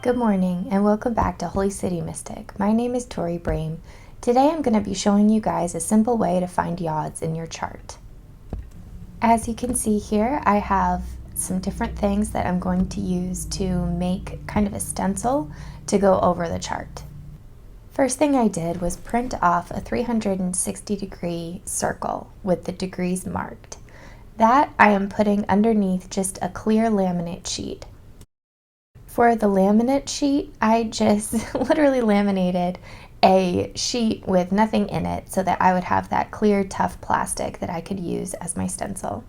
Good morning and welcome back to Holy City Mystic. My name is Tori Brame. Today I'm going to be showing you guys a simple way to find yods in your chart. As you can see here, I have some different things that I'm going to use to make kind of a stencil to go over the chart. First thing I did was print off a 360-degree circle with the degrees marked. That I am putting underneath just a clear laminate sheet. For the laminate sheet, I just literally laminated a sheet with nothing in it so that I would have that clear, tough plastic that I could use as my stencil.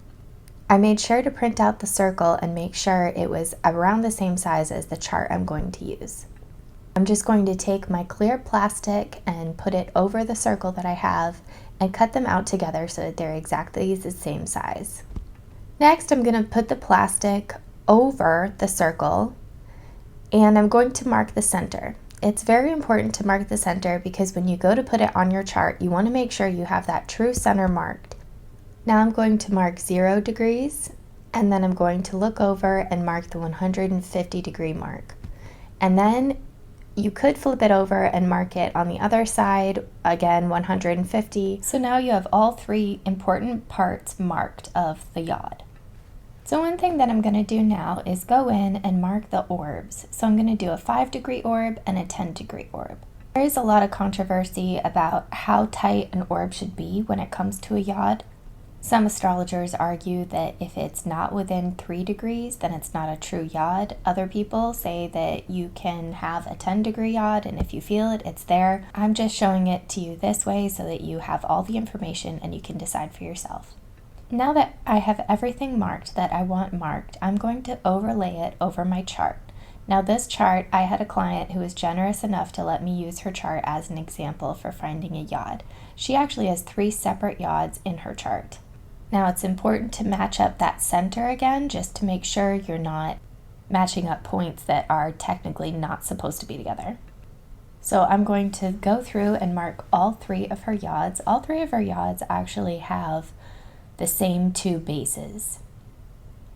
I made sure to print out the circle and make sure it was around the same size as the chart I'm going to use. I'm just going to take my clear plastic and put it over the circle that I have and cut them out together so that they're exactly the same size. Next, I'm going to put the plastic over the circle and I'm going to mark the center. It's very important to mark the center because when you go to put it on your chart, you want to make sure you have that true center marked. Now I'm going to mark 0 degrees, and then I'm going to look over and mark the 150-degree mark. And then you could flip it over and mark it on the other side, again 150. So now you have all three important parts marked of the yod. So one thing that I'm going to do now is go in and mark the orbs. So I'm going to do a 5-degree orb and a 10-degree orb. There is a lot of controversy about how tight an orb should be when it comes to a yod. Some astrologers argue that if it's not within 3 degrees, then it's not a true yod. Other people say that you can have a 10-degree yod, and if you feel it, it's there. I'm just showing it to you this way so that you have all the information and you can decide for yourself. Now that I have everything marked that I want marked, I'm going to overlay it over my chart. Now this chart, I had a client who was generous enough to let me use her chart as an example for finding a yod. She actually has 3 separate yods in her chart. Now it's important to match up that center again, just to make sure you're not matching up points that are technically not supposed to be together. So I'm going to go through and mark all 3 of her yods. All 3 of her yods actually have the same 2 bases.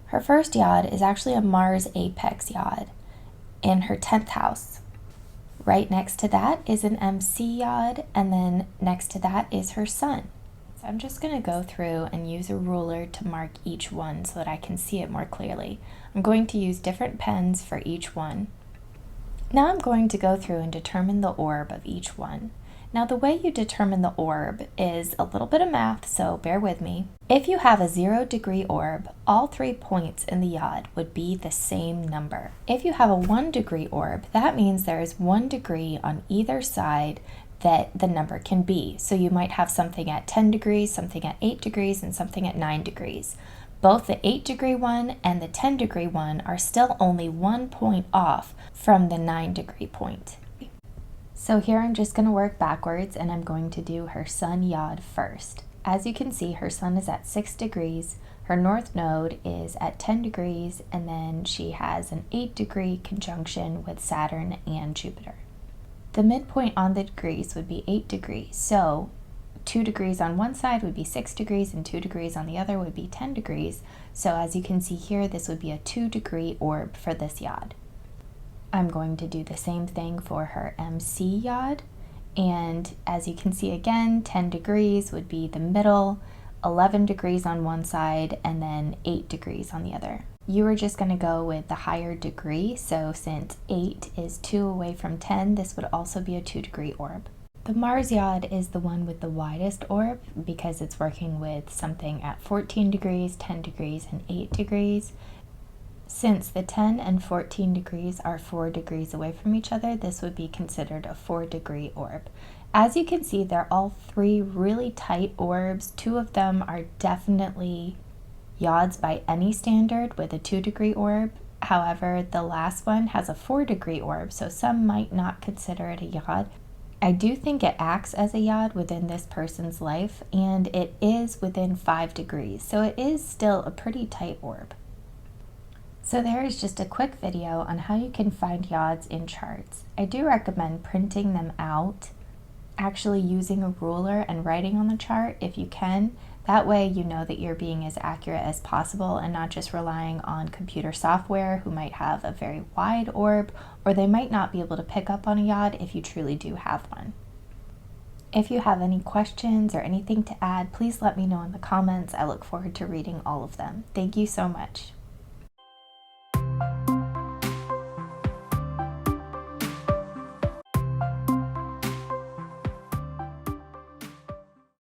Her first yod is actually a Mars apex yod in her 10th house. Right next to that is an MC yod, and then next to that is her sun. So I'm just going to go through and use a ruler to mark each one so that I can see it more clearly. I'm going to use different pens for each one. Now I'm going to go through and determine the orb of each one. Now the way you determine the orb is a little bit of math, so bear with me. If you have a 0-degree orb, all 3 points in the yod would be the same number. If you have a 1-degree orb, that means there is 1 degree on either side that the number can be. So you might have something at 10 degrees, something at 8 degrees, and something at 9 degrees. Both the 8-degree one and the 10-degree one are still only 1 point off from the 9-degree point. So here I'm just going to work backwards, and I'm going to do her sun yod first. As you can see, her sun is at 6 degrees, her north node is at 10 degrees, and then she has an 8-degree conjunction with Saturn and Jupiter. The midpoint on the degrees would be 8 degrees, so 2 degrees on one side would be 6 degrees, and 2 degrees on the other would be 10 degrees. So as you can see here, this would be a 2-degree orb for this yod. I'm going to do the same thing for her MC yod, and as you can see again, 10 degrees would be the middle, 11 degrees on one side, and then 8 degrees on the other. You are just going to go with the higher degree, so since 8 is 2 away from 10, this would also be a 2-degree orb. The Mars yod is the one with the widest orb because it's working with something at 14 degrees, 10 degrees, and 8 degrees. Since the 10 and 14 degrees are 4 degrees away from each other, this would be considered a 4-degree orb. As you can see, they're all 3 really tight orbs. 2 of them are definitely yods by any standard with a 2-degree orb. However, the last one has a 4-degree orb, so some might not consider it a yod. I do think it acts as a yod within this person's life, and it is within 5 degrees, so it is still a pretty tight orb. So there is just a quick video on how you can find yods in charts. I do recommend printing them out, actually using a ruler and writing on the chart if you can. That way you know that you're being as accurate as possible and not just relying on computer software who might have a very wide orb, or they might not be able to pick up on a yod if you truly do have one. If you have any questions or anything to add, please let me know in the comments. I look forward to reading all of them. Thank you so much.